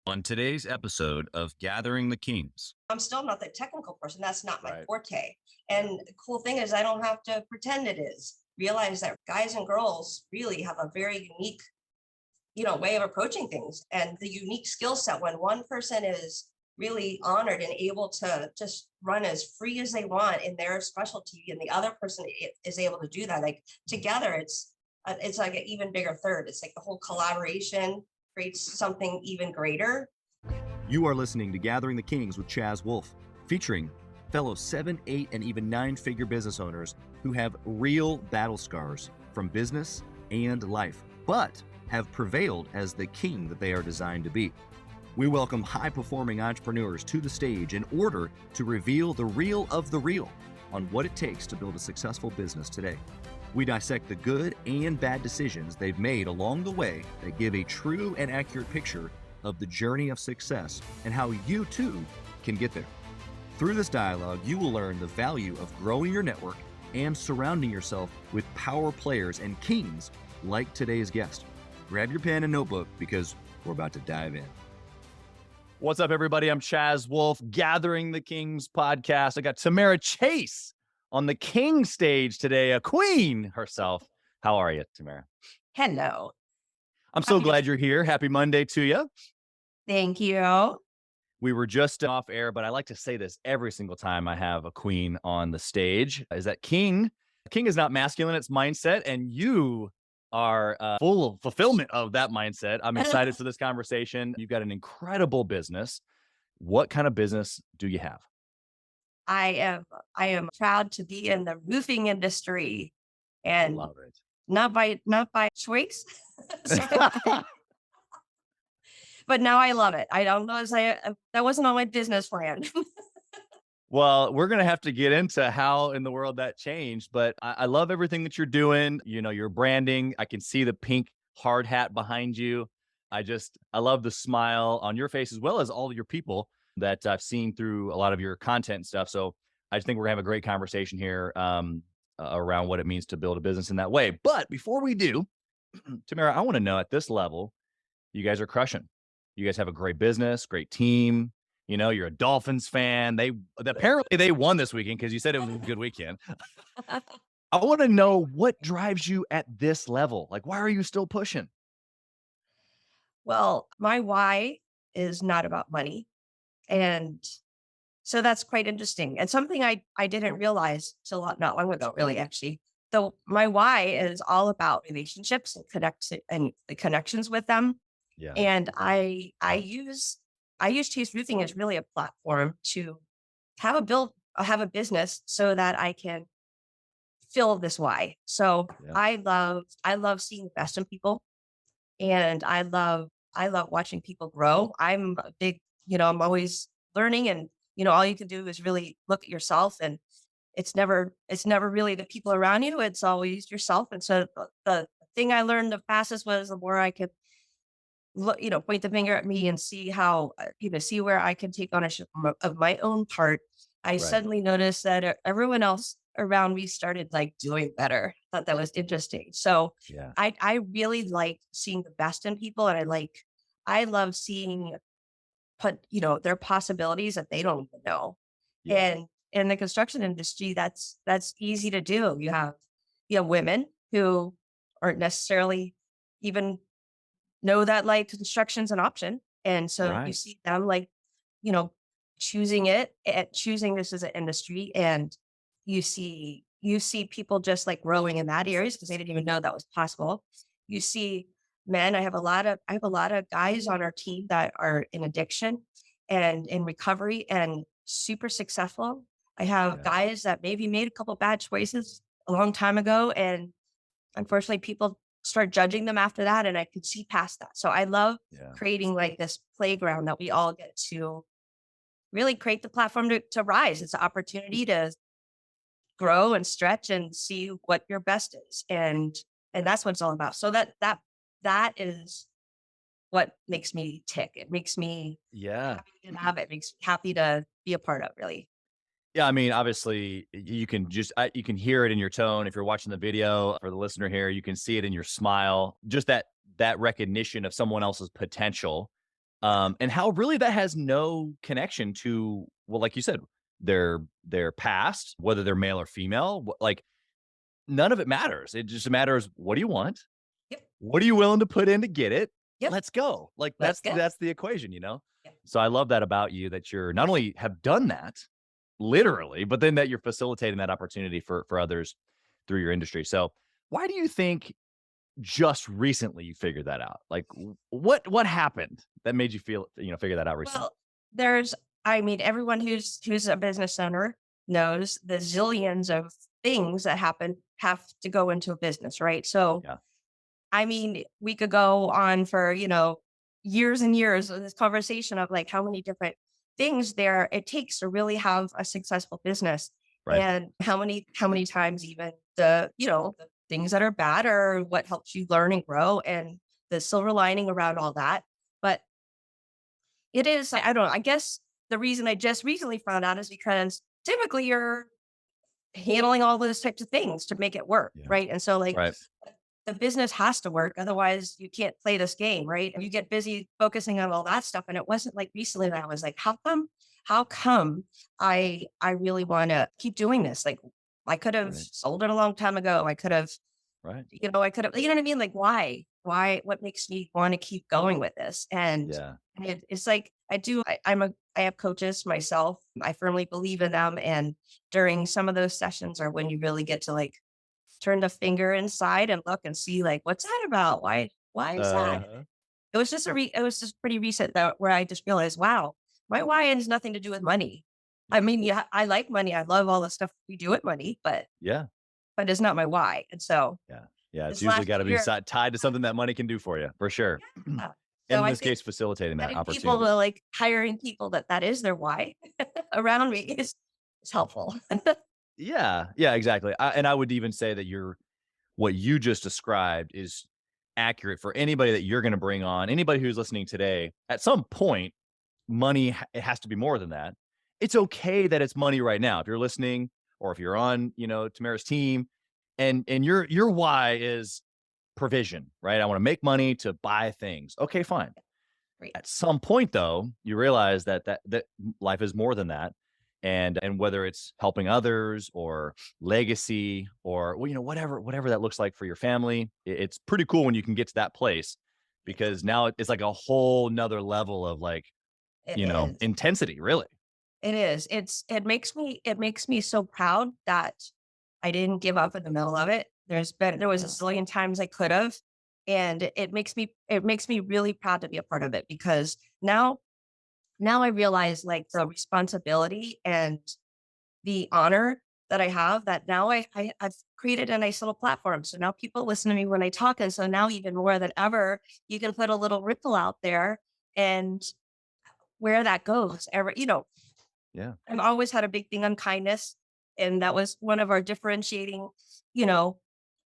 On today's episode of Gathering the Kings. I'm still not the technical person. That's not my Right. forte. And the cool thing is I don't have to pretend it is. Realize that guys and girls really have a very unique, way of approaching things, and the unique skill set when one person is really honored and able to just run as free as they want in their specialty, and the other person is able to do that. Like together, it's like an even bigger third. It's like the whole collaboration creates something even greater. You are listening to Gathering the Kings with Chaz Wolfe, featuring fellow 7, 8, and even 9-figure business owners who have real battle scars from business and life, but have prevailed as the king that they are designed to be. We welcome high-performing entrepreneurs to the stage in order to reveal the real of the real on what it takes to build a successful business today. We dissect the good and bad decisions they've made along the way that give a true and accurate picture of the journey of success and how you too can get there. Through this dialogue, you will learn the value of growing your network and surrounding yourself with power players and kings like today's guest. Grab your pen and notebook because we're about to dive in. What's up, everybody? I'm Chaz Wolfe, Gathering the Kings podcast. I got Tamara Chase on the king stage today, a queen herself. How are you, Tamara? Hello. I'm so glad you're here. Happy Monday to you. Thank you. We were just off air, but I like to say this every single time I have a queen on the stage, is that king is not masculine, it's mindset, and you are full of fulfillment of that mindset. I'm excited for this conversation. You've got an incredible business. What kind of business do you have? I am proud to be in the roofing industry, and Love it. not by choice. But now I love it. I don't know, that wasn't on my business plan. Well, we're going to have to get into how in the world that changed, but I love everything that you're doing. You know, your branding. I can see the pink hard hat behind you. I love the smile on your face, as well as all of your people that I've seen through a lot of your content and stuff. So I just think we're going to have a great conversation here around what it means to build a business in that way. But before we do, Tamara, I want to know, at this level, you guys are crushing. You guys have a great business, great team. You know, you're a Dolphins fan. Apparently they won this weekend because you said it was a good weekend. I want to know what drives you at this level. Like, why are you still pushing? Well, my why is not about money. And so that's quite interesting. And something I didn't realize till not long ago, really, actually. So my why is all about relationships and the connections with them. Yeah. And I use Chase Roofing as really a platform to have a business so that I can fill this why. So Yeah. I love seeing the best in people, and I love watching people grow. I'm a big, I'm always learning, and all you can do is really look at yourself, and it's never really the people around you. It's always yourself. And so the thing I learned the fastest was the more I could look, point the finger at me and see how, see where I can take ownership of my own part. I suddenly noticed that everyone else around me started like doing better. I thought that was interesting. So Yeah. I really like seeing the best in people. And I love seeing their possibilities that they don't even know. Yeah. And in the construction industry, that's easy to do. You have women who aren't necessarily even know that like construction's an option. And so you see them like, choosing this as an industry, and you see people just like growing in that areas because they didn't even know that was possible. You see men, I have a lot of guys on our team that are in addiction and in recovery and super successful. I have guys that maybe made a couple bad choices a long time ago, and unfortunately people start judging them after that, and I could see past that. So I love creating like this playground that we all get to really create the platform to rise. It's an opportunity to grow and stretch and see what your best is. And that's what it's all about. So that is what makes me tick. It makes me happy to have it. It makes me happy to be a part of, really. Yeah, I mean, obviously, you can hear it in your tone. If you're watching the video, for the listener here, you can see it in your smile. Just that recognition of someone else's potential And how really that has no connection to, well, like you said, their past, whether they're male or female, like none of it matters. It just matters, what do you want? Yep. What are you willing to put in to get it? Yep. Let's go. Like Let's go. that's the equation, you know? Yep. So I love that about you, that you're not only have done that literally, but then that you're facilitating that opportunity for others through your industry. So why do you think just recently you figured that out? Like what happened that made you feel, figure that out recently? Well, I mean, everyone who's a business owner knows the zillions of things that have to go into a business, right? So, Yeah. I mean, we could go on for, years and years of this conversation of like how many different things there it takes to really have a successful business. Right. And how many times even the things that are bad are what helps you learn and grow, and the silver lining around all that. But it is, I don't know, I guess the reason I just recently found out is because typically you're handling all those types of things to make it work, Yeah. right? And so like Right. the business has to work, otherwise you can't play this game, right? You get busy focusing on all that stuff. And it wasn't like recently that I was like, how come I really want to keep doing this? Like I could have Right. sold it a long time ago. I could have, Right. I could have, you know what I mean? Like what makes me want to keep going with this? And Yeah. it's like, I have coaches myself. I firmly believe in them. And during some of those sessions are when you really get to like turn the finger inside and look and see like, what's that about? Why is that? Uh, It was just pretty recent that where I just realized, wow, my why has nothing to do with money. I mean, yeah, I like money. I love all the stuff we do with money, yeah. but it's not my why. And so Yeah. Yeah. It's this usually last got to be year, tied to something that money can do for you, for sure. yeah. And So in I this think case, facilitating that getting people opportunity. to like hiring people that is their why around me is helpful. Yeah. Yeah, exactly. And I would even say that what you just described is accurate for anybody that you're going to bring on, anybody who's listening today. At some point, money, it has to be more than that. It's okay that it's money right now. If you're listening, or if you're on, Tamara's team, and your why is provision, right? I want to make money to buy things. Okay, fine. Great. At some point, though, you realize that life is more than that, and whether it's helping others or legacy or, well, whatever that looks like for your family, it's pretty cool when you can get to that place, because now it's like a whole nother level of like, It is. intensity, really. It is. It makes me so proud that I didn't give up in the middle of it. There was a zillion times I could have. And it makes me really proud to be a part of it, because now I realize like the responsibility and the honor that I have, that now I've created a nice little platform. So now people listen to me when I talk. And so now even more than ever, you can put a little ripple out there, and where that goes, Yeah. I've always had a big thing on kindness. And that was one of our differentiating, you know,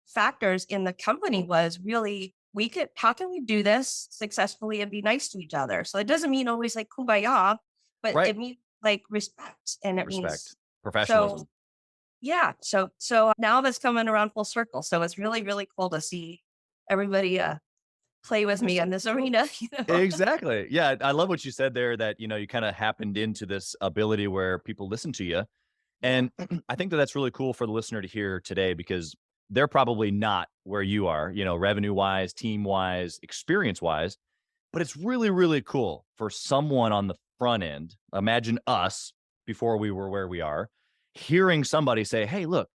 factors in the company was really, how can we do this successfully and be nice to each other? So it doesn't mean always like kumbaya, but Right. it means like respect. And it Respect, means, so professionalism. yeah. So now that's coming around full circle. So it's really, really cool to see everybody play with me in this arena, Exactly. Yeah, I love what you said there, that, you kind of happened into this ability where people listen to you. And I think that that's really cool for the listener to hear today, because they're probably not where you are, revenue wise, team wise, experience wise. But it's really, really cool for someone on the front end. Imagine us before we were where we are, hearing somebody say, hey, look,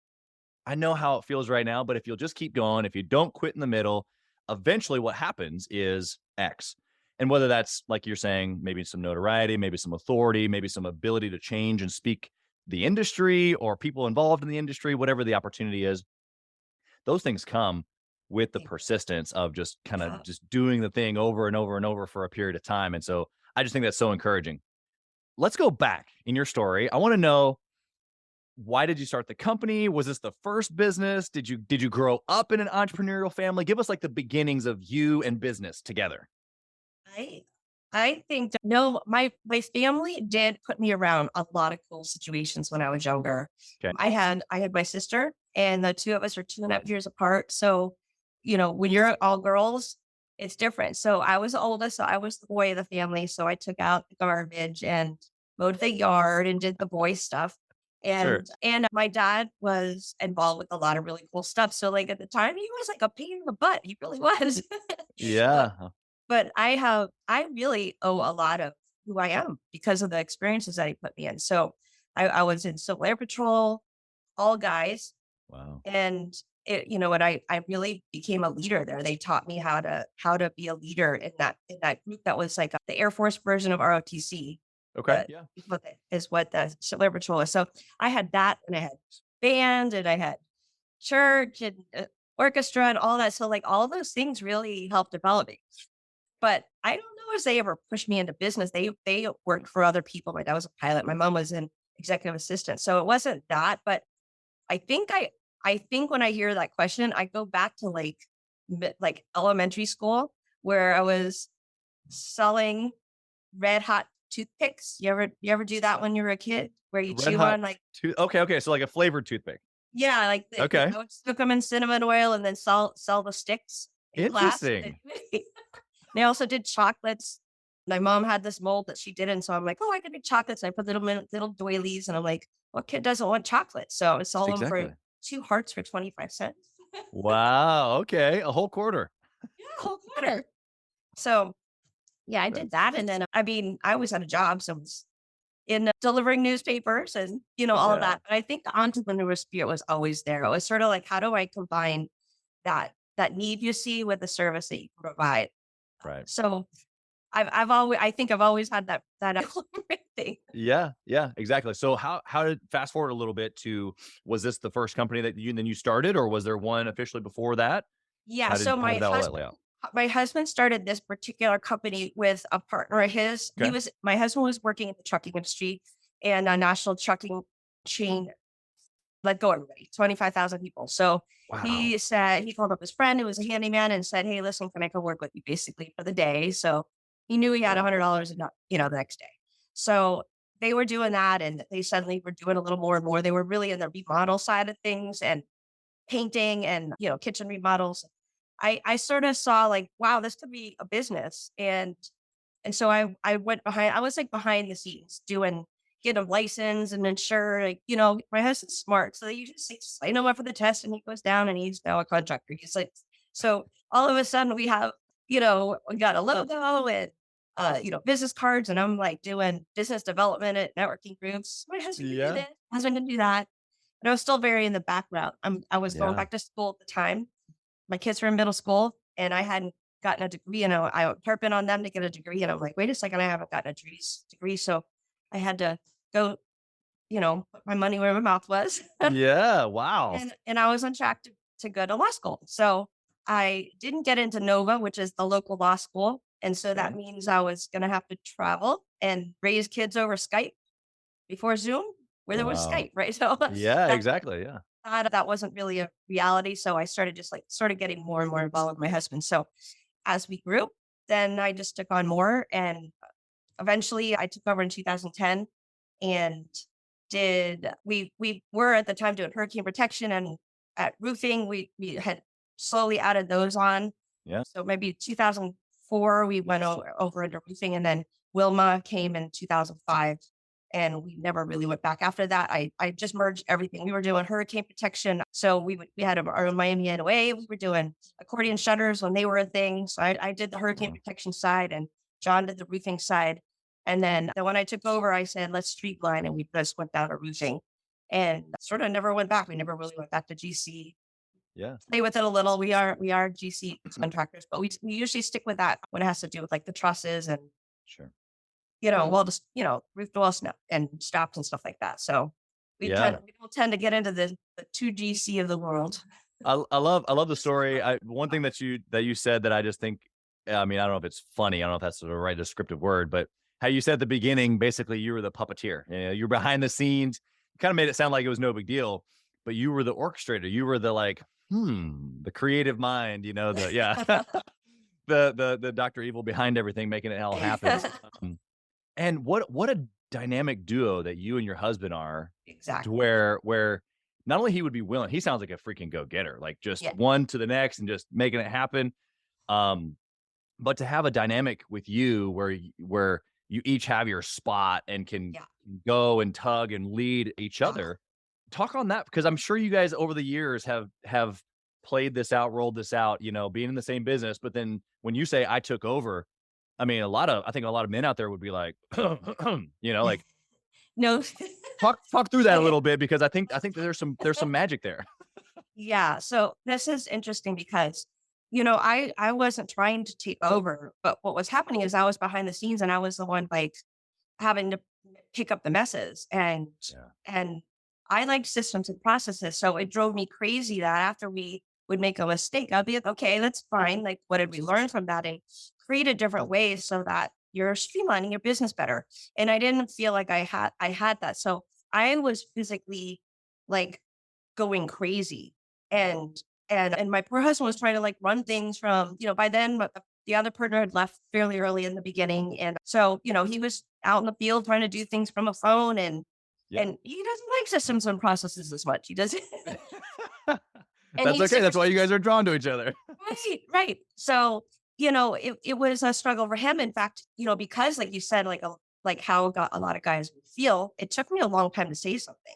I know how it feels right now, but if you'll just keep going, if you don't quit in the middle, eventually what happens is X. And whether that's, like you're saying, maybe some notoriety, maybe some authority, maybe some ability to change and speak the industry or people involved in the industry, whatever the opportunity is, those things come with the persistence of just kind of Yeah. just doing the thing over and over and over for a period of time. And so I just think that's so encouraging. Let's go back in your story. I want to know, why did you start the company? Was this the first business? Did you grow up in an entrepreneurial family? Give us like the beginnings of you and business together. I I think no, my family did put me around a lot of cool situations when I was younger. Okay. I had my sister, and the two of us are 2.5 years apart. So, when you're all girls, it's different. So I was the oldest, so I was the boy of the family. So I took out the garbage and mowed the yard and did the boy stuff. Sure. And my dad was involved with a lot of really cool stuff. So like at the time, he was like a pain in the butt. He really was. but, Yeah. but I really owe a lot of who I am because of the experiences that he put me in. So I was in Civil Air Patrol, all guys. Wow. And and I really became a leader there. They taught me how to be a leader in that group that was like the Air Force version of ROTC. Okay. Yeah. Is what the Civil Air Patrol is. So I had that, and I had band, and I had church and orchestra and all that. So like all those things really helped develop me. But I don't know if they ever pushed me into business. They worked for other people. My dad was a pilot. My mom was an executive assistant. So it wasn't that, but I think when I hear that question, I go back to like elementary school where I was selling red hot toothpicks. You ever do that when you were a kid where you Red chew hot on like Okay. So like a flavored toothpick. yeah, like Okay. I would soak them in cinnamon oil and then sell the sticks in class. Interesting. They also did chocolates. My mom had this mold that she did, and so I'm like, oh, I can make chocolates. I put little doilies, and I'm like, what kid doesn't want chocolate? So I sold them Exactly. for 2 hearts for 25 cents. Wow. Okay. A whole quarter. Yeah, whole quarter. So yeah, I did that, and then I mean, I always had a job, so I was in delivering newspapers and all of Yeah. that. But I think the entrepreneur spirit was always there. It was sort of like, how do I combine that need you see with the service that you can provide? Right. So I think I've always had that thing. Yeah. Yeah. Exactly. So how did fast forward a little bit to, was this the first company that you started, or was there one officially before that? Yeah. How did So how did that all that lay out? my husband started this particular company with a partner of his. Okay. My husband was working in the trucking industry, and a national trucking chain let go everybody, 25,000 people. So Wow. he called up his friend who was a handyman and said, hey, listen, can I come work with you basically for the day? So he knew he had $100 the next day. So they were doing that, and they suddenly were doing a little more and more. They were really in the remodel side of things and painting and, kitchen remodels. I sort of saw like, wow, this could be a business. And so I went behind, I was like behind the scenes doing, get a license and ensure, like, my husband's smart. So you just like, sign him up for the test, and he goes down, and he's now a contractor. He's like, so all of a sudden we have, we got a logo and, business cards, and I'm like doing business development at networking groups. My husband can do Yeah. this, husband can do that. But I was still very in the background. I was going Yeah. back to school at the time. My kids were in middle school, and I hadn't gotten a degree, and I was harping on them to get a degree. And I'm like, wait a second, I haven't gotten a degree. So I had to go, put my money where my mouth was. Yeah. Wow. And I was on track to go to law school. So I didn't get into Nova, which is the local law school. And so that Okay. means I was going to have to travel and raise kids over Skype before Zoom, where there was Wow. Skype, right? So Yeah. that Exactly. Yeah. that wasn't really a reality. So I started just like sort of getting more and more involved with my husband. So as we grew, then I just took on more, and eventually I took over in 2010 and we were at the time doing hurricane protection, and at roofing, we had slowly added those on. Yeah. So maybe 2004, we went over into roofing, and then Wilma came in 2005, and we never really went back after that. I just merged everything. We were doing hurricane protection. So we had our own Miami 808. We were doing accordion shutters when they were a thing. So I did the hurricane protection side, and John did the roofing side. And then when I took over, I said, let's streamline, and we just went down to roofing and sort of never went back. We never really went back to GC. Yeah. Play with it a little. We are GC contractors, but we usually stick with that when it has to do with like the trusses and, Sure. well, just, roof wall and stops and stuff like that. So we don't tend to get into the 2GC of the world. I love the story. One thing that you said that I just think, I mean, I don't know if it's funny. I don't know if that's the right descriptive word, but how you said at the beginning, basically you were the puppeteer. You're behind the scenes. You kind of made it sound like it was no big deal, but you were the orchestrator. You were the like, the creative mind. The Dr. Evil behind everything, making it all happen. And what a dynamic duo that you and your husband are. Exactly. Where not only he would be willing, he sounds like a freaking go-getter, like just one to the next and just making it happen. but to have a dynamic with you where you each have your spot and can Yeah. go and tug and lead each Yeah. other. Talk on that because I'm sure you guys over the years have played this out, rolled this out, being in the same business. But then when you say I took over, I mean, I think a lot of men out there would be like, like No. talk through that a Okay. little bit because I think that there's some magic there. Yeah. So this is interesting because, I wasn't trying to take over, but what was happening is I was behind the scenes and I was the one like having to pick up the messes Yeah. and I liked systems and processes. So it drove me crazy that after we would make a mistake, I'd be like, okay, that's fine. Like, what did we learn from that? And create a different way so that you're streamlining your business better. And I didn't feel like I had that. So I was physically like going crazy. And and my poor husband was trying to like run things from, by then the other partner had left fairly early in the beginning. And so, he was out in the field trying to do things from a phone Yeah. and he doesn't like systems and processes as much. He doesn't and That's he's okay. super That's why you guys are drawn to each other. right, right. So, it was a struggle for him. In fact, because like you said, like how a lot of guys would feel, it took me a long time to say something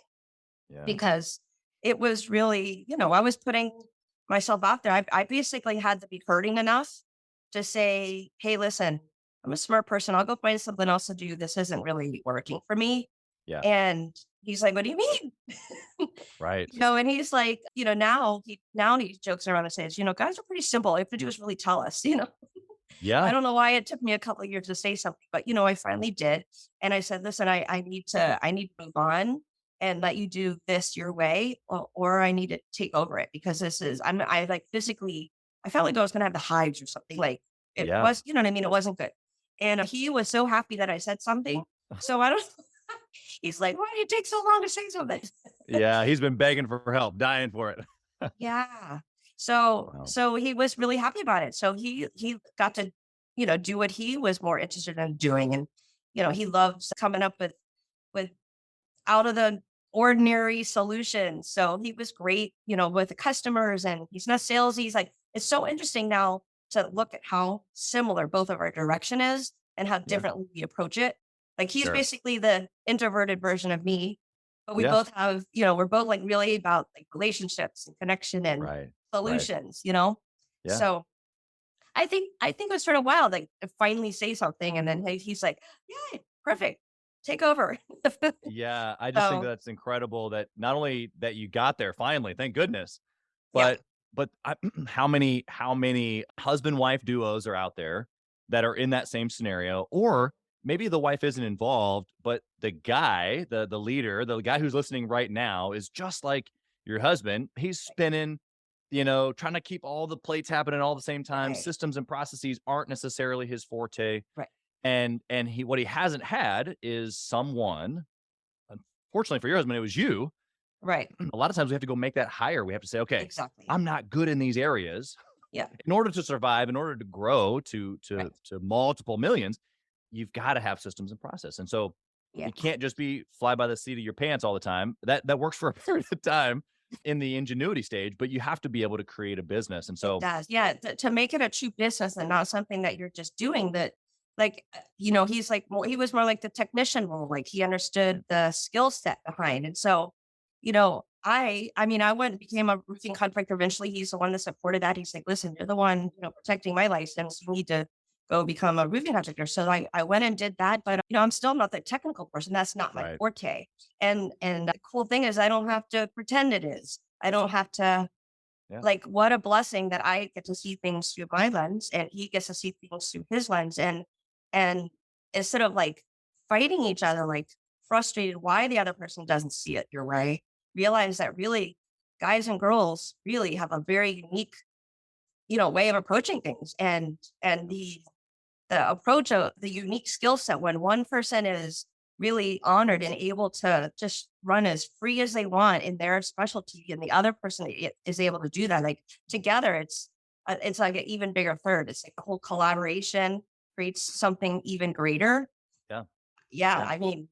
Yeah. because it was really, I was putting myself out there. I basically had to be hurting enough to say, hey, listen, I'm a smart person. I'll go find something else to do. This isn't really working for me. Yeah. And he's like, what do you mean? Right. And he's like, now he jokes around and says, guys are pretty simple. All you have to do is really tell us, I Yeah. don't know why it took me a couple of years to say something, but I finally did. And I said, listen, I need to move on and let you do this your way, or I need to take over it because I like physically, I felt like I was going to have the hives or something like it Yeah. was, you know what I mean? It wasn't good. And he was so happy that I said something. So I don't, he's like, why did it take so long to say something? Yeah. He's been begging for help, dying for it. Yeah. So Wow. so he was really happy about it. So he got to, do what he was more interested in doing. And, he loves coming up with out of the ordinary solutions. So he was great, with the customers and he's not salesy. He's like, it's so interesting now to look at how similar both of our direction is and how Yeah. differently we approach it. Like he's Sure. basically the introverted version of me, but we Yeah. both have, we're both like really about like relationships and connection and Right. Right. solutions. Yeah. So I think it was sort of wild, like to finally say something. And then he's like, yeah, perfect. Take over. Yeah. I just think So that's incredible that not only that you got there finally, thank goodness, yeah, but how many husband wife duos are out there that are in that same scenario, or maybe the wife isn't involved, but the guy, the leader, the guy who's listening right now is just like your husband. He's spinning, trying to keep all the plates happening all at the same time. right, Systems and processes aren't necessarily his forte. right, And what he hasn't had is someone, unfortunately for your husband, it was you. right. A lot of times we have to go make that higher. We have to say, okay, Exactly. I'm not good in these areas. Yeah, In order to survive, in order to grow to right. multiple millions, you've got to have systems and process. And so Yeah, you can't just be fly by the seat of your pants all the time. That works for a period of time in the ingenuity stage, but you have to be able to create a business. And it so, does. Yeah, to make it a true business and not something that you're just doing that. Like, he's like, he was more like the technician role. Like he understood the skill set behind. And so, I mean, I went and became a roofing contractor eventually. He's the one that supported that. He's like, listen, you're the one, protecting my license. You need to go become a roofing contractor. So I went and did that, but I'm still not the technical person. That's not my right. forte. And the cool thing is I don't have to pretend it is. I don't have to Yeah. like what a blessing that I get to see things through my lens and he gets to see things through his lens. And instead of like fighting each other, like frustrated why the other person doesn't see it your way, realize that really guys and girls really have a very unique, way of approaching things. And the approach of the unique skill set when one person is really honored and able to just run as free as they want in their specialty and the other person is able to do that like together it's like an even bigger third. It's like the whole collaboration creates something even greater. Yeah. Yeah, Yeah. I mean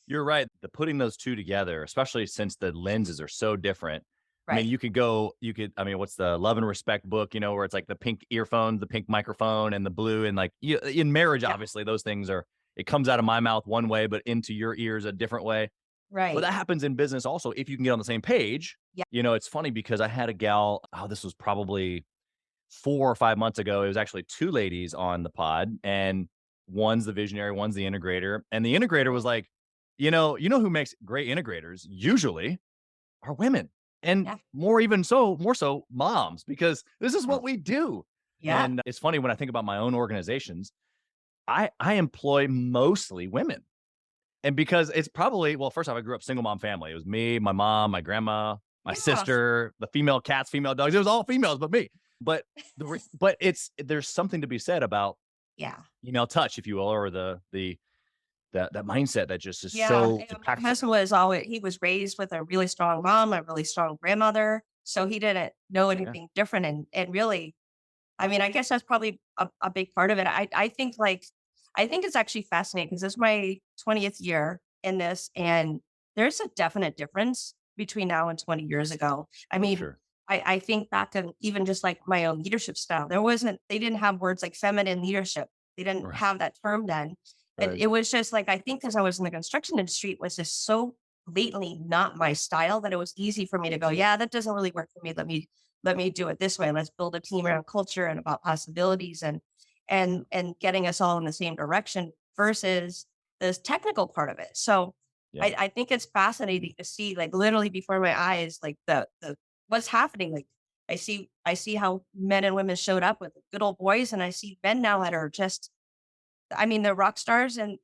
You're right. The putting those two together, especially since the lenses are so different, I mean, Right. I mean, what's the Love and Respect book, where it's like the pink earphones, the pink microphone, and the blue. And like in marriage, Yeah. obviously, those things it comes out of my mouth one way, but into your ears a different way. But Right. that happens in business also if you can get on the same page. Yeah. It's funny because I had a gal, this was probably 4 or 5 months ago. It was actually two ladies on the pod, and one's the visionary, one's the integrator. And the integrator was like, who makes great integrators usually are women. And Yeah. more so moms, because this is Yeah. what we do. Yeah. And it's funny when I think about my own organizations, I employ mostly women. And because it's probably, well, first off, I grew up single mom family. It was me, my mom, my grandma, my Yeah. sister, the female cats, female dogs. It was all females, but me. But there's something to be said about Yeah. touch, if you will, or that mindset that just is Yeah. so And my impactful. husband he was raised with a really strong mom, a really strong grandmother. So he didn't know Yeah. anything different. And really, I mean, I guess that's probably a big part of it. I think it's actually fascinating because this is my 20th year in this, and there's a definite difference between now and 20 years ago. I mean, Sure. I think back to even just like my own leadership style. They didn't have words like feminine leadership. They didn't Right. have that term then. And Right. it was just like, I think because I was in the construction industry, it was just so blatantly not my style that it was easy for me to go, yeah, that doesn't really work for me. Let me do it this way. Let's build a team around culture and about possibilities and getting us all in the same direction versus this technical part of it. So Yeah. I think it's fascinating to see like literally before my eyes, like the what's happening. Like I see how men and women showed up with good old boys, and I see men now that are just, I mean, they're rock stars, and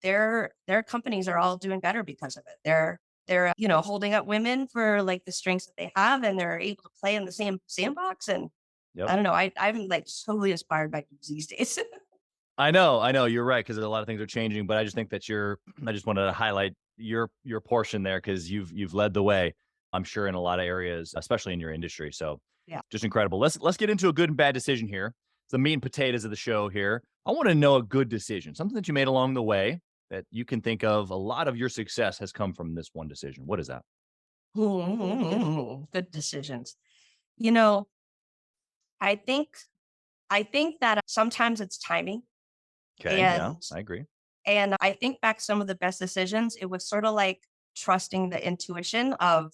their companies are all doing better because of it. They're holding up women for like the strengths that they have, and they're able to play in the same sandbox. And Yep. I don't know, I'm like totally inspired by dudes these days. I know. You're right, because a lot of things are changing, but I just think that I just wanted to highlight your portion there because you've led the way, I'm sure, in a lot of areas, especially in your industry. So Yeah. just incredible. Let's get into a good and bad decision here. It's the meat and potatoes of the show here. I want to know a good decision, something that you made along the way that you can think of. A lot of your success has come from this one decision. What is that? Good decisions. You know, I think I think that sometimes it's timing. Okay. Yeah, And I agree. and I think back some of the best decisions, it was sort of like trusting the intuition of,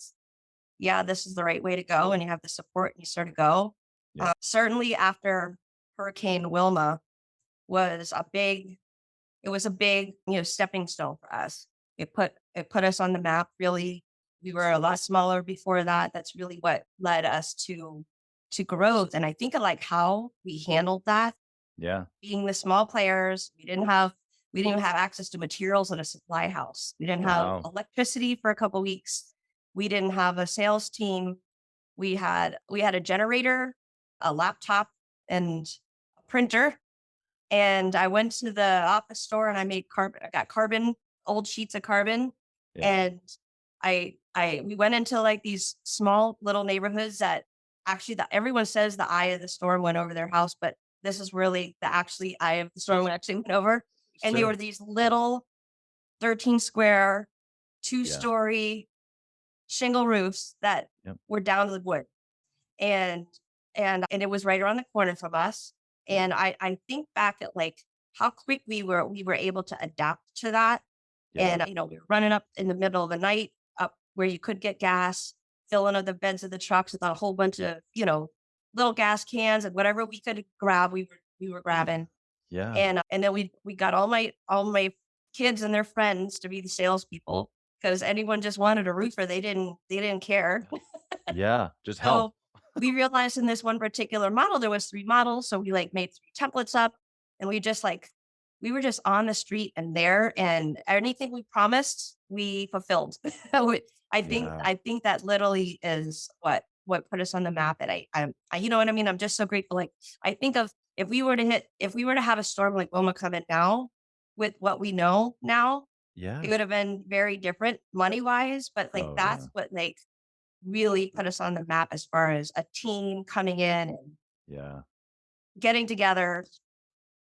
yeah, this is the right way to go, and you have the support and you sort of go. Yeah. Certainly after Hurricane Wilma was a big, stepping stone for us. It put us on the map. Really, we were a lot smaller before that. That's really what led us to growth. And I think of like how we handled that. Yeah. Being the small players, we didn't even have access to materials in a supply house. We didn't have Wow. electricity for a couple weeks. We didn't have a sales team. We had a generator, a laptop, and a printer. And I went to the office store and I got carbon, old sheets of carbon. Yeah. And we went into like these small little neighborhoods that actually that everyone says the eye of the storm went over their house, but this is really the actually eye of the storm actually went over. And they Sure. were these little 13 square, Yeah. 2-story shingle roofs that Yep. were down to the wood. And and it was right around the corner from us. And I think back at like how quick we were able to adapt to that. Yeah. And we were running up in the middle of the night up where you could get gas, filling up the beds of the trucks with a whole bunch of, little gas cans and whatever we could grab, we were grabbing. Yeah. And then we got all my kids and their friends to be the salespeople because anyone just wanted a roofer. They didn't care. Yeah. Just help. So we realized in this one particular model, there was 3 models. So we like made 3 templates up, and we were just on the street and there, and anything we promised, we fulfilled. Yeah. I think that literally is what put us on the map. And you know what I mean? I'm just so grateful. Like I think of if we were to have a storm like Wilma come in now with what we know now, Yeah. it would have been very different money wise, but like Oh, that's yeah. what like really put us on the map as far as a team coming in and Yeah. getting together.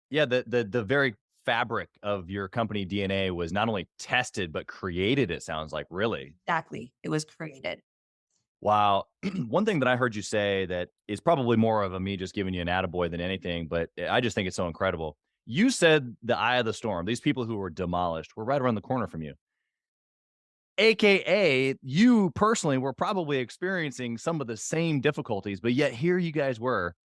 Yeah. The very fabric of your company DNA was not only tested, but created, it sounds like, really. Exactly. It was created. Wow. One thing that I heard you say that is probably more of a me just giving you an attaboy than anything, but I just think it's so incredible. You said the eye of the storm, these people who were demolished were right around the corner from you. AKA, you personally were probably experiencing some of the same difficulties, but yet here you guys were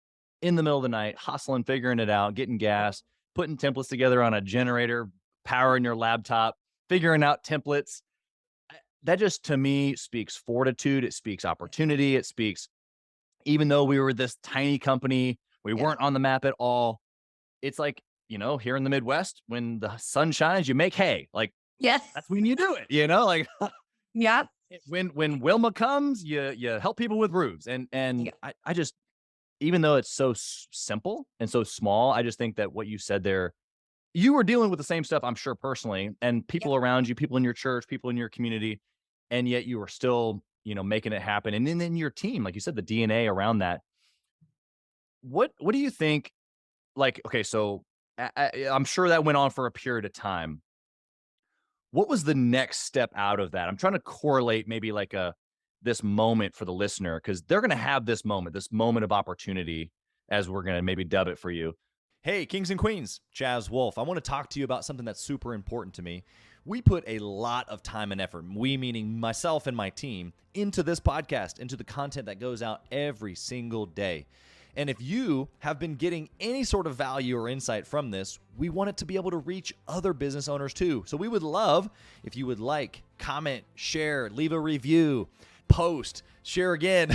in the middle of the night, hustling, figuring it out, getting gas, putting templates together on a generator, powering your laptop, figuring out templates. That just to me speaks fortitude. It speaks opportunity. It speaks, even though we were this tiny company, we Yeah. weren't on the map at all. It's like, here in the Midwest, when the sun shines, you make hay. Like Yes. that's when you do it, like Yeah. when Wilma comes, you help people with roofs. And Yeah. I just, even though it's so simple and so small, I just think that what you said there, you were dealing with the same stuff, I'm sure personally, and people around you, people in your church, people in your community, and yet you were still, making it happen. And then your team, like you said, the DNA around that. What do you think? Like, okay, so I'm sure that went on for a period of time. What was the next step out of that? I'm trying to correlate maybe like this moment for the listener, because they're going to have this moment of opportunity, as we're going to maybe dub it for you. Hey, kings and queens, Chaz Wolfe. I want to talk to you about something that's super important to me. We put a lot of time and effort, we meaning myself and my team, into this podcast, into the content that goes out every single day. And if you have been getting any sort of value or insight from this, we want it to be able to reach other business owners too. So we would love if you would like, comment, share, leave a review, post, share again,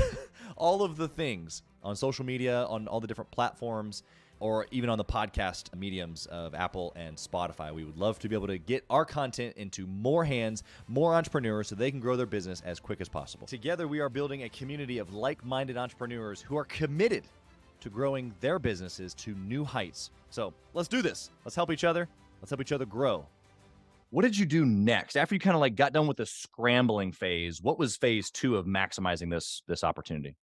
all of the things on social media, on all the different platforms, or even on the podcast mediums of Apple and Spotify. We would love to be able to get our content into more hands, more entrepreneurs, so they can grow their business as quick as possible. Together, we are building a community of like-minded entrepreneurs who are committed to growing their businesses to new heights. So let's do this. Let's help each other. Let's help each other grow. What did you do next after you kind of like got done with the scrambling phase? What was phase 2 of maximizing this opportunity?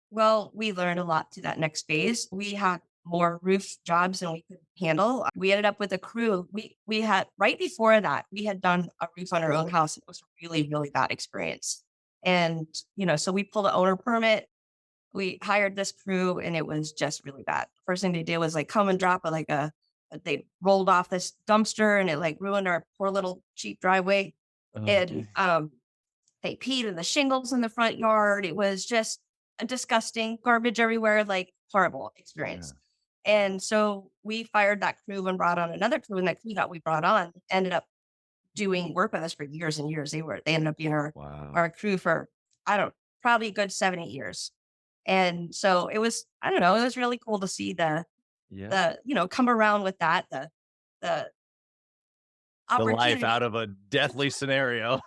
Well, we learned a lot to that next phase. We had more roof jobs than we could handle. We ended up with a crew. We had, right before that, we had done a roof on our own house. It was a really, really bad experience. And, so we pulled an owner permit. We hired this crew and it was just really bad. First thing they did was like come and drop they rolled off this dumpster and it like ruined our poor little cheap driveway. And they peed in the shingles in the front yard. It was just a disgusting, garbage everywhere, like horrible experience. And so we fired that crew and brought on another crew, and that crew that we brought on ended up doing work with us for years and years. They ended up being our crew for, probably a good 7-8 years. And so it was, it was really cool to see the come around with that, the life out of a deathly scenario.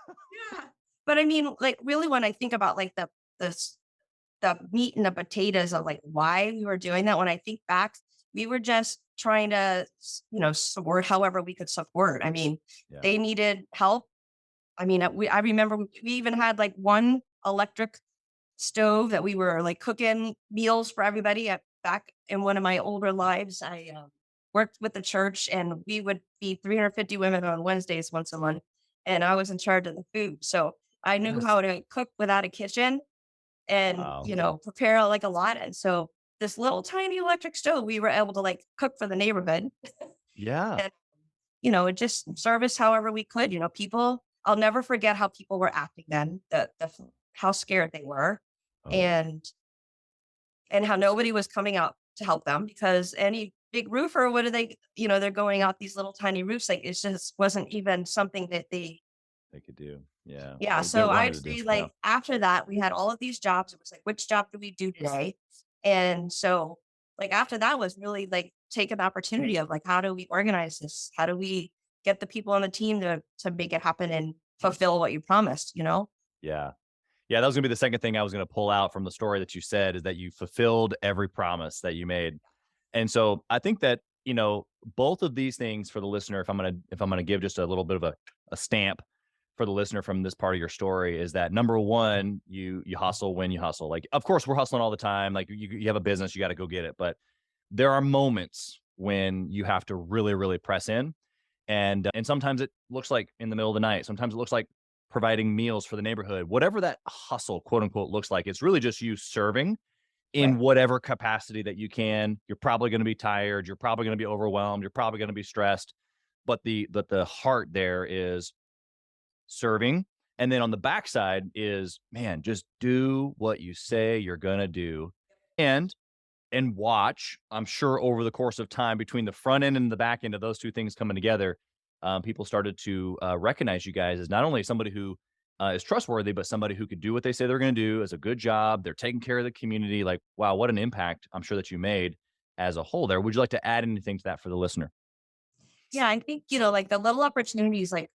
Yeah. But I mean, like really when I think about like the meat and the potatoes of like why we were doing that, when I think back, we were just trying to, support however we could support. I mean, they needed help. I mean, I remember we even had like one electric stove that we were like cooking meals for everybody. Back in one of my older lives, I worked with the church, and we would feed 350 women on Wednesdays once a month, and I was in charge of the food. So I knew how to cook without a kitchen and, prepare like a lot. And so this little tiny electric stove, we were able to like cook for the neighborhood. Yeah. And, it just service however we could. People, I'll never forget how people were acting then, how scared they were, and how nobody was coming out to help them, because any big roofer, what are they, they're going out these little tiny roofs. Like it just wasn't even something that they could do. Yeah. Yeah. So I'd say like after that, we had all of these jobs. It was like, which job do we do today? And so like after that was really like take an opportunity of like, how do we organize this? How do we get the people on the team to make it happen and fulfill what you promised, Yeah. Yeah, that was gonna be the second thing I was gonna pull out from the story that you said, is that you fulfilled every promise that you made. And so I think that, both of these things for the listener, if I'm gonna give just a little bit of a stamp for the listener from this part of your story, is that number one, you hustle when you hustle. Like, of course, we're hustling all the time. Like you have a business, you got to go get it. But there are moments when you have to really, really press in. And sometimes it looks like in the middle of the night. Sometimes it looks like providing meals for the neighborhood, whatever that hustle, quote unquote, looks like. It's really just you serving in Right. whatever capacity that you can. You're probably going to be tired. You're probably going to be overwhelmed. You're probably going to be stressed. But the heart there is serving. And then on the backside is, man, just do what you say you're going to do. And watch, I'm sure over the course of time between the front end and the back end of those two things coming together, people started to recognize you guys as not only somebody who is trustworthy, but somebody who could do what they say they're going to do, as a good job. They're taking care of the community. Like, wow, what an impact I'm sure that you made as a whole there. Would you like to add anything to that for the listener? Yeah, I think, like the little opportunities, like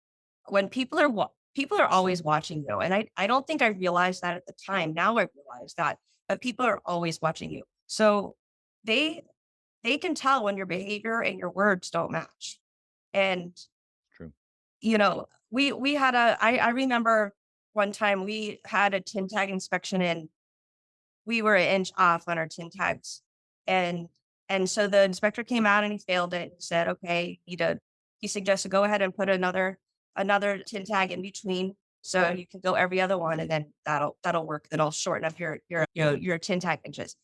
when people are always watching you. And I don't think I realized that at the time. Now I realize that, but people are always watching you. So they can tell when your behavior and your words don't match. And, True. we had I remember one time we had a tin tag inspection and we were an inch off on our tin tags. And so the inspector came out and he failed it and said, okay, he suggested go ahead and put another tin tag in between. So you can go every other one, and then that'll work. That'll shorten up your tin tag inches.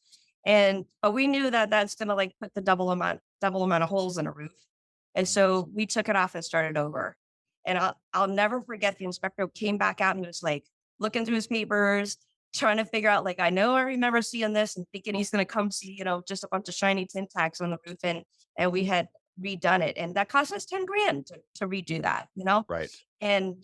But we knew that that's gonna like put the double amount of holes in a roof. And so we took it off and started over. And I'll never forget, the inspector came back out and he was like looking through his papers, trying to figure out, like, I remember seeing this and thinking he's gonna come see, just a bunch of shiny tin tacks on the roof. And we had redone it. And that cost us 10 grand to redo that. Right. And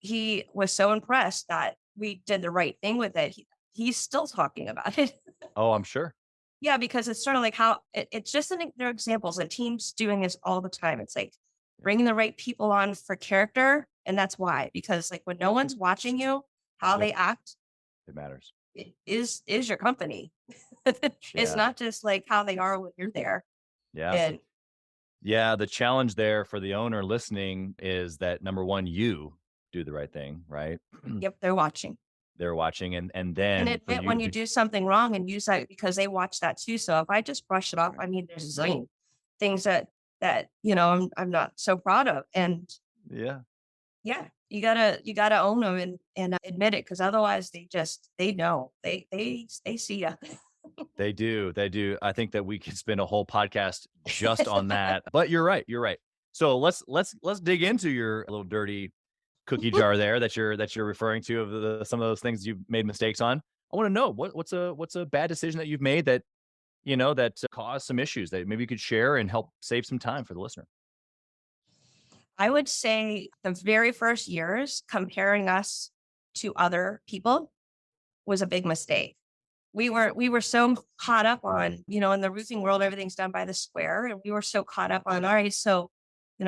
he was so impressed that we did the right thing with it. He's still talking about it. Oh, I'm sure. Yeah, because it's sort of like how it's just they're examples, and teams doing this all the time. It's like bringing the right people on for character. And that's why, because like when no one's watching you, how Yep. they act It matters. is your company. It's Yeah. not just like how they are when you're there. Yeah. And Yeah. The challenge there for the owner listening is that, number one, you do the right thing, right? yep, they're watching. They're watching. And And then for admit you when you to, do something wrong and use that, because they watch that too. So if I just brush it off, I mean, there's a zillion things that I'm not so proud of. And yeah. yeah, you gotta own them and admit it, because otherwise they know they see you. They do. They do. I think that we could spend a whole podcast just on that. But you're right. You're right. So let's dig into your little dirty cookie jar there that you're referring to, of some of those things you've made mistakes on. I want to know what's a bad decision that you've made that that caused some issues that maybe you could share and help save some time for the listener. I would say the very first years, comparing us to other people was a big mistake. We were so caught up on, in the roofing world, everything's done by the square. And we were so caught up on, all right, so,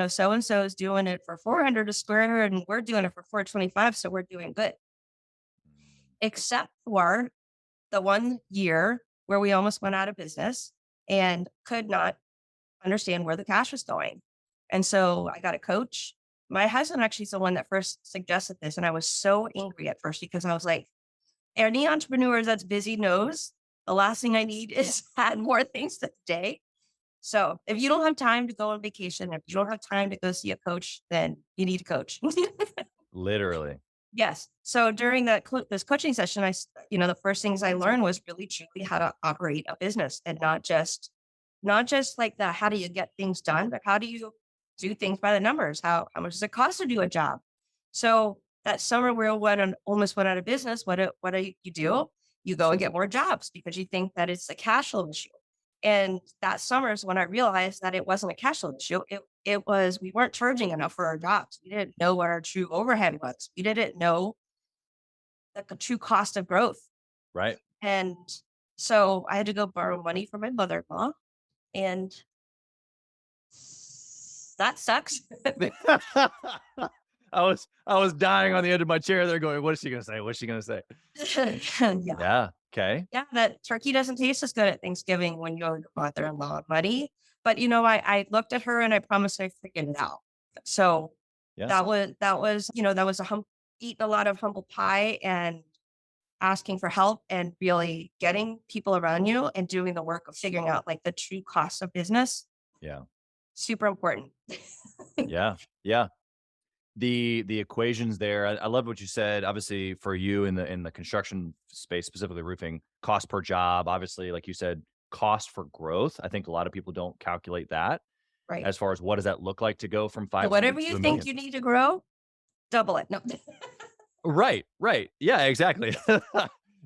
so and so is doing it for 400 a square and we're doing it for 425. So we're doing good. Except for the one year where we almost went out of business and could not understand where the cash was going. And so I got a coach. My husband actually is the one that first suggested this. And I was so angry at first, because I was like, any entrepreneur that's busy knows the last thing I need is add more things to the day. So if you don't have time to go on vacation, if you don't have time to go see a coach, then you need a coach. Literally. Yes. So during this coaching session, the first things I learned was really truly how to operate a business, and not just like the how do you get things done, but how do you do things by the numbers? How much does it cost to do a job? So that summer we almost went out of business. What do? You go and get more jobs because you think that it's a cash flow issue. And that summer is when I realized that it wasn't a cash flow issue. It was, we weren't charging enough for our jobs. We didn't know what our true overhead was. We didn't know the true cost of growth. Right. And so I had to go borrow money from my mother-in-law, and that sucks. I was dying on the edge of my chair there going, what is she going to say? What's she going to say? Yeah. Yeah. Okay. Yeah, that turkey doesn't taste as good at Thanksgiving when you owe your mother-in-law money. But I looked at her and I promised I'd figure it out. So Yes. that was eating a lot of humble pie and asking for help, and really getting people around you and doing the work of figuring out like the true cost of business. Yeah. Super important. Yeah. Yeah. the equations there. I love what you said. Obviously, for you in the construction space, specifically roofing, cost per job. Obviously, like you said, cost for growth. I think a lot of people don't calculate that Right. as far as what does that look like to go from So 500 whatever you to a think million. you need to grow, double it. No. Right, right. Yeah, exactly.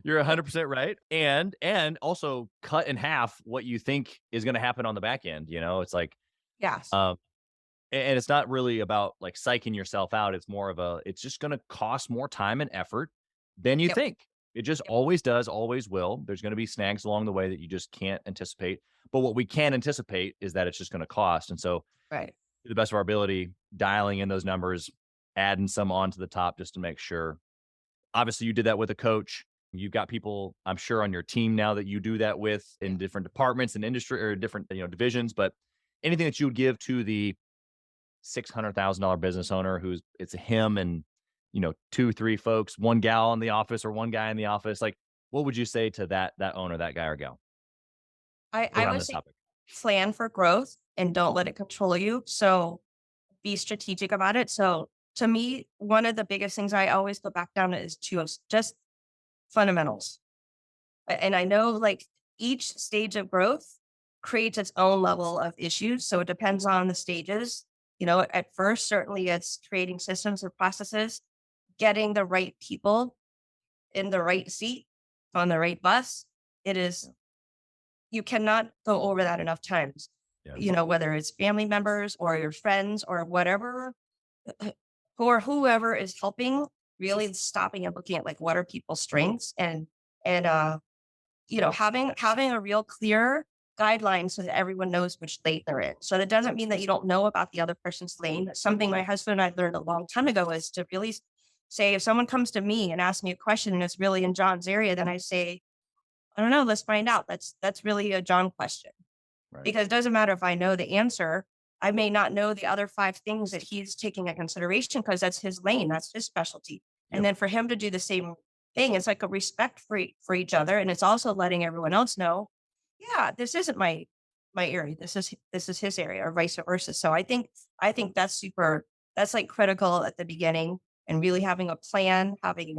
You're 100% right. And also cut in half what you think is going to happen on the back end. It's like, Yes. um, and it's not really about like psyching yourself out. It's more of it's just going to cost more time and effort than you Yep. think. It just Yep. always does, always will. There's going to be snags along the way that you just can't anticipate. But what we can anticipate is that it's just going to cost. And so, Right. to the best of our ability, dialing in those numbers, adding some onto the top just to make sure. Obviously, you did that with a coach. You've got people, I'm sure, on your team now that you do that with in different departments and industry or different, divisions. But anything that you would give to the $600,000 business owner it's him and, 2, 3 folks, one gal in the office or one guy in the office, like, what would you say to that owner, that guy or gal I around would this say topic? plan for growth and don't let it control you. So be strategic about it. So to me, one of the biggest things I always go back down to is just fundamentals. And I know like each stage of growth creates its own level of issues. So it depends on the stages. At first, certainly it's creating systems or processes, getting the right people in the right seat on the right bus. It is, you cannot go over that enough times. Yeah. Whether it's family members or your friends or whatever, or whoever is helping, really stopping and looking at like what are people's strengths and having a real clear guideline so that everyone knows which lane they're in. So that doesn't mean that you don't know about the other person's lane. Something my husband and I learned a long time ago is to really say, if someone comes to me and asks me a question and it's really in John's area, then I say, I don't know, let's find out. That's really a John question. Right. Because it doesn't matter if I know the answer, I may not know the other 5 things that he's taking into consideration because that's his lane, that's his specialty. And Yep. then for him to do the same thing, it's like a respect for each other. And it's also letting everyone else know, yeah, this isn't my area. This is his area, or vice versa. So I think that's like critical at the beginning, and really having a plan, having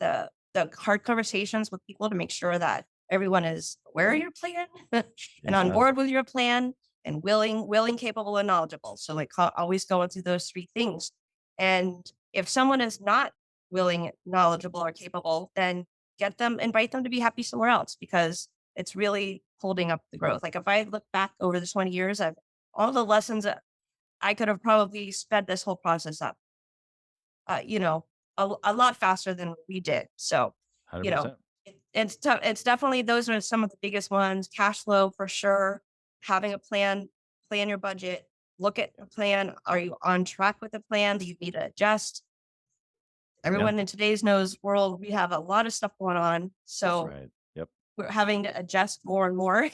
the hard conversations with people to make sure that everyone is aware of your plan and on Yeah. board with your plan and willing, capable, and knowledgeable. So like always going through those 3 things. And if someone is not willing, knowledgeable, or capable, then invite them to be happy somewhere else, because it's really holding up the growth. Like if I look back over the 20 years, all the lessons that I could have probably sped this whole process up, a lot faster than we did. So, 100%. it's tough. It's definitely, those are some of the biggest ones. Cash flow for sure. Having a plan your budget, look at a plan. Are you on track with the plan? Do you need to adjust? Everyone in today's world, we have a lot of stuff going on. So Right. Yep. we're having to adjust more and more.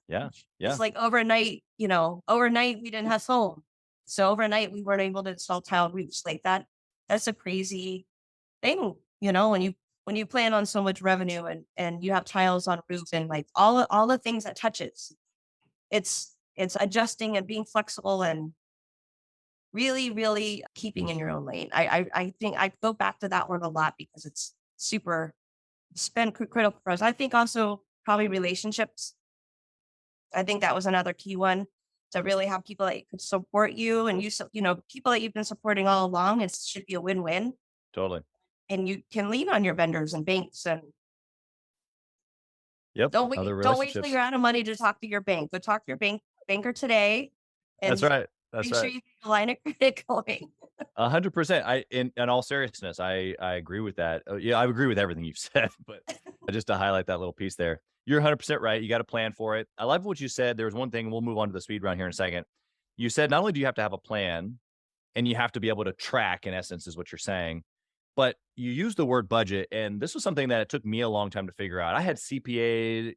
Yeah. Yeah. It's like overnight we didn't have foam. So overnight we weren't able to install tiled roofs like that. That's a crazy thing, when you plan on so much revenue and you have tiles on roof and like all the things that touches. It's adjusting and being flexible and really, really keeping in your own lane. I think I go back to that one a lot because it's critical for us. I think also probably relationships. I think that was another key one, to really have people that could support you, and people that you've been supporting all along. It should be a win-win, Totally. and you can lean on your vendors and banks, and Yep. don't wait Other till relationships. you're out of money to talk to your bank. Go talk to your banker today, and That's right. That's make sure right. you get the line of credit going. 100%. In all seriousness, I agree with that. Yeah, I agree with everything you've said, but just to highlight that little piece there, you're 100% right. You got to plan for it. I love what you said. There was one thing, we'll move on to the speed round here in a second. You said not only do you have to have a plan, and you have to be able to track, in essence, is what you're saying, but you use the word budget. And this was something that it took me a long time to figure out. I had CPA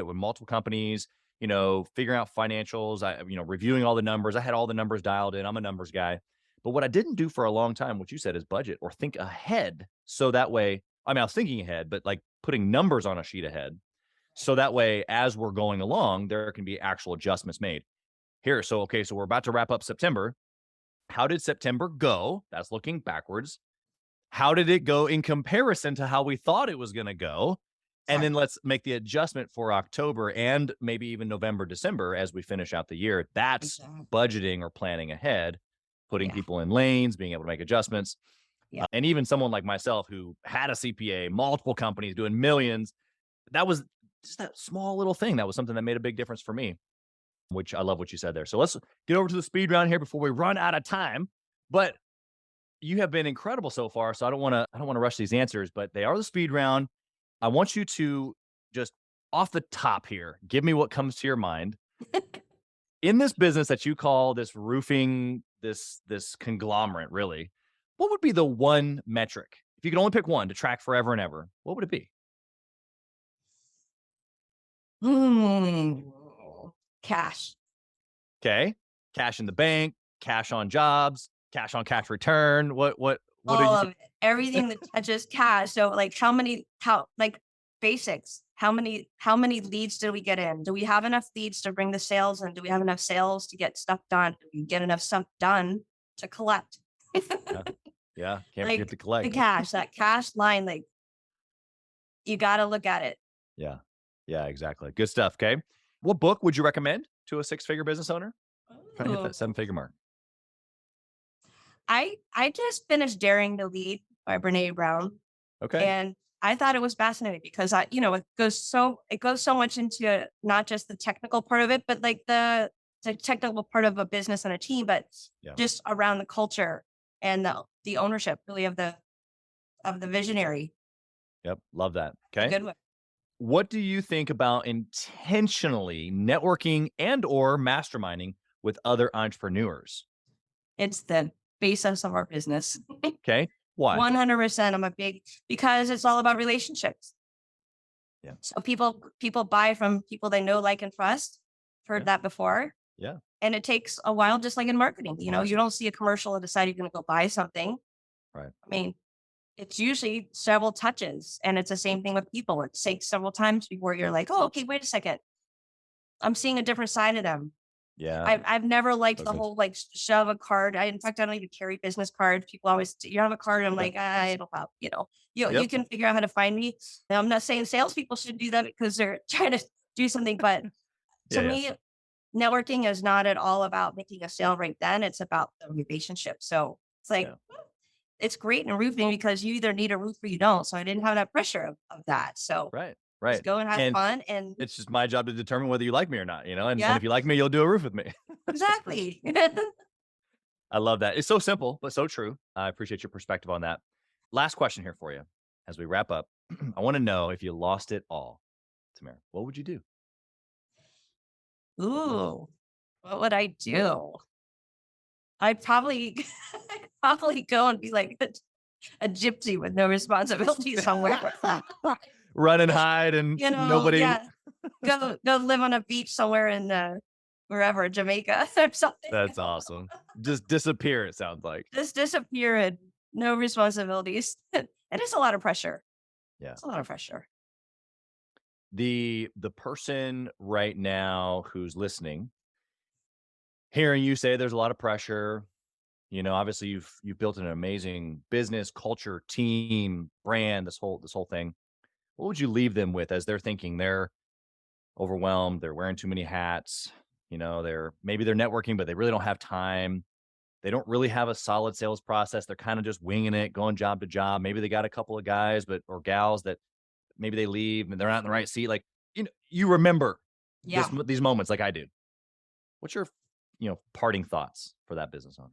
with multiple companies, figuring out financials, reviewing all the numbers. I had all the numbers dialed in. I'm a numbers guy. But what I didn't do for a long time, what you said, is budget or think ahead. So that way, I was thinking ahead, but like putting numbers on a sheet ahead. So that way, as we're going along, there can be actual adjustments made here. So we're about to wrap up September. how did September go? That's looking backwards. How did it go in comparison to how we thought it was going to go? And then let's make the adjustment for October and maybe even November, December as we finish out the year. That's budgeting or planning ahead, putting people in lanes, being able to make adjustments. And even someone like myself who had a CPA, multiple companies doing millions, that was just that small little thing. That was something that made a big difference for me, which I love what you said there. So let's get over to the speed round here before we run out of time. But you have been incredible so far. So I don't want to rush these answers, but they are the speed round. I want you to just off the top here, give me what comes to your mind. In this business that you call this roofing, this conglomerate, really, what would be the one metric? If you could only pick one to track forever and ever, what would it be? Cash. Okay. Cash in the bank, cash on jobs, cash on cash return. What All are of it. Everything that touches cash. So like basics. How many leads did we get in? Do we have enough leads to bring the sales in? Do we have enough sales to get stuff done? Do we get enough stuff done to collect? Yeah. Can't Like forget to collect. the cash, that cash line, like you got to look at it. Yeah. Yeah, exactly. Good stuff. Okay. What book would you recommend to a six-figure business owner? Trying to hit that seven-figure mark. I just finished Daring to Lead by Brene Brown. Okay. And I thought it was fascinating because it goes so much into not just the technical part of it, but like the technical part of a business and a team, but just around the culture and the ownership really of the visionary. Yep. Love that. Okay. Good one. What do you think about intentionally networking and or masterminding with other entrepreneurs? It's the basis of our business. Okay. Why? 100%. Because it's all about relationships. Yeah. So people buy from people they know, like, and trust. Heard that before. Yeah. And it takes a while, just like in marketing. You don't see a commercial and decide you're going to go buy something. Right. I mean, it's usually several touches, and it's the same thing with people. It takes several times before you're like, oh, okay, wait a second. I'm seeing a different side of them. Yeah. I've never liked the whole like shove a card. In fact, I don't even carry business cards. People always, you have a card. I'm like, I don't have, you can figure out how to find me. Now, I'm not saying salespeople should do that because they're trying to do something, but to me, networking is not at all about making a sale right then. It's about the relationship. So it's like, it's great in roofing because you either need a roof or you don't. So I didn't have that pressure of that. So right. just go and have fun. And it's just my job to determine whether you like me or not, and if you like me, you'll do a roof with me. Exactly. I love that. It's so simple, but so true. I appreciate your perspective on that. Last question here for you as we wrap up. I want to know, if you lost it all, Tamara, what would you do? Ooh, what would I do? I'd probably go and be like a gypsy with no responsibility somewhere. Run and hide and nobody. Yeah. Go live on a beach somewhere in wherever, Jamaica or something. That's awesome. Just disappear, it sounds like. Just disappear and no responsibilities. It is a lot of pressure. Yeah. It's a lot of pressure. The person right now who's listening, hearing you say there's a lot of pressure, obviously you've built an amazing business, culture, team, brand, this whole thing. What would you leave them with as they're thinking they're overwhelmed, they're wearing too many hats, they're networking, but they really don't have time. They don't really have a solid sales process. They're kind of just winging it, going job to job. Maybe they got a couple of guys or gals that maybe they leave and they're not in the right seat. Like, you remember these moments like I do. What's your, parting thoughts for that business owner?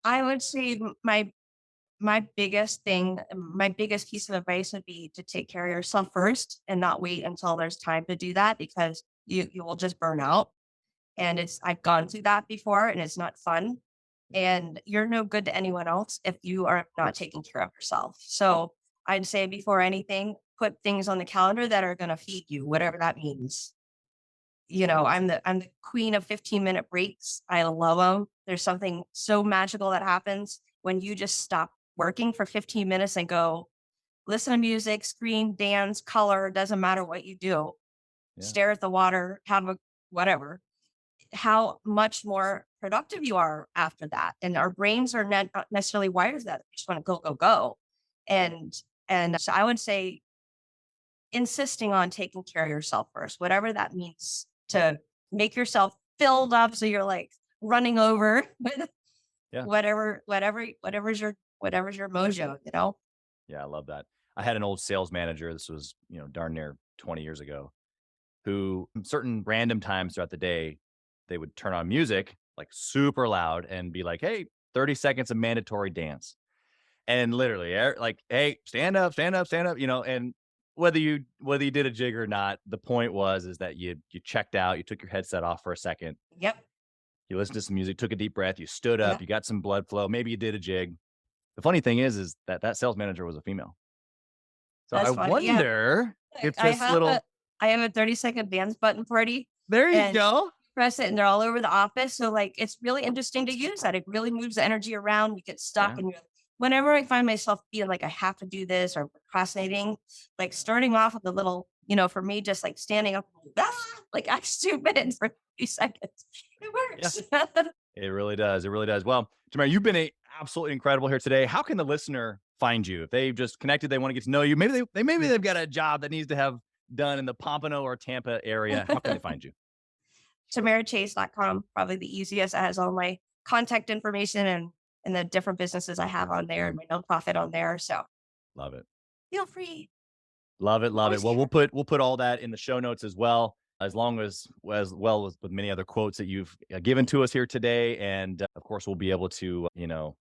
I would say my biggest piece of advice would be to take care of yourself first and not wait until there's time to do that, because you will just burn out. And I've gone through that before and it's not fun. And you're no good to anyone else if you are not taking care of yourself. So I'd say before anything, put things on the calendar that are going to feed you, whatever that means. I'm the queen of 15-minute breaks. I love them. There's something so magical that happens when you just stop working for 15 minutes and go listen to music, scream, dance, color, doesn't matter what you do. Stare at the water, have whatever. how much more productive you are after that. And our brains are not necessarily wired to that. We just want to go, go, go. And so I would say insisting on taking care of yourself first, whatever that means, to make yourself filled up so you're like running over with Yeah. whatever's your mojo, you know? Yeah, I love that. I had an old sales manager. This was, darn near 20 years ago, who certain random times throughout the day, they would turn on music like super loud and be like, "Hey, 30 seconds of mandatory dance." And literally like, "Hey, stand up, stand up, stand up," and whether you did a jig or not, the point is that you checked out, you took your headset off for a second, Yep. you listened to some music, took a deep breath, you stood up, Yep. you got some blood flow, maybe you did a jig. The funny thing is that sales manager was a female. So That's I funny. Yeah. wonder if I this have little, I have a 30-second dance button party. there you And go. press it and they're all over the office. So like, it's really interesting to use that. It really moves the energy around. You get stuck Yeah. and whenever I find myself feeling like I have to do this or procrastinating, like starting off with a little, for me, just like standing up, like I'm stupid for 30 seconds. It works. It really does. It really does. Well, Tamara, you've been absolutely incredible here today. How can the listener find you? If they've just connected, they want to get to know you. Maybe they've got a job that needs to have done in the Pompano or Tampa area. How can they find you? TamaraChase.com, probably the easiest. It has all my contact information and the different businesses I have on there and my nonprofit on there. So Love it. feel free. Love it. Love it. Well, we'll put all that in the show notes as well as well as with many other quotes that you've given to us here today. And of course, we'll be able to,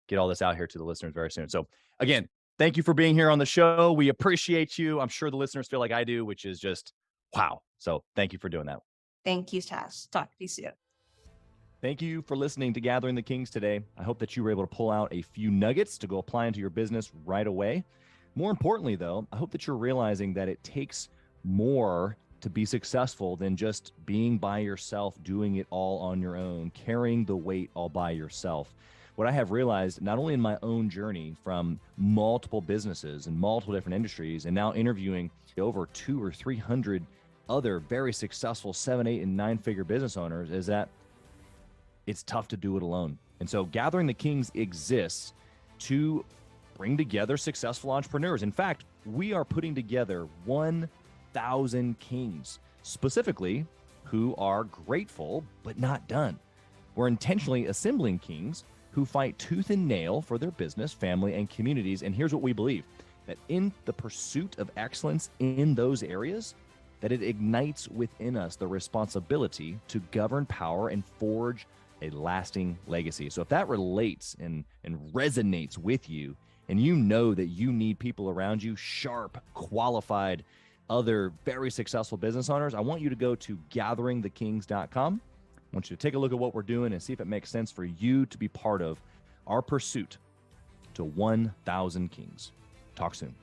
get all this out here to the listeners very soon. So again, thank you for being here on the show. We appreciate you. I'm sure the listeners feel like I do, which is just wow. So thank you for doing that. Thank you, Chaz. Talk to you soon. Thank you for listening to Gathering the Kings today. I hope that you were able to pull out a few nuggets to go apply into your business right away. More importantly, though, I hope that you're realizing that it takes more to be successful than just being by yourself, doing it all on your own, carrying the weight all by yourself. What I have realized, not only in my own journey from multiple businesses and multiple different industries, and now interviewing over 200 or 300 other very successful 7, 8, and 9-figure business owners, is that it's tough to do it alone. And so Gathering the Kings exists to bring together successful entrepreneurs. In fact, we are putting together 1,000 kings, specifically who are grateful but not done. We're intentionally assembling kings who fight tooth and nail for their business, family, and communities. And here's what we believe, that in the pursuit of excellence in those areas, that it ignites within us the responsibility to govern power and forge a lasting legacy. So if that relates and resonates with you, and you know that you need people around you, sharp, qualified, other very successful business owners, I want you to go to gatheringthekings.com. I want you to take a look at what we're doing and see if it makes sense for you to be part of our pursuit to 1,000 kings. Talk soon.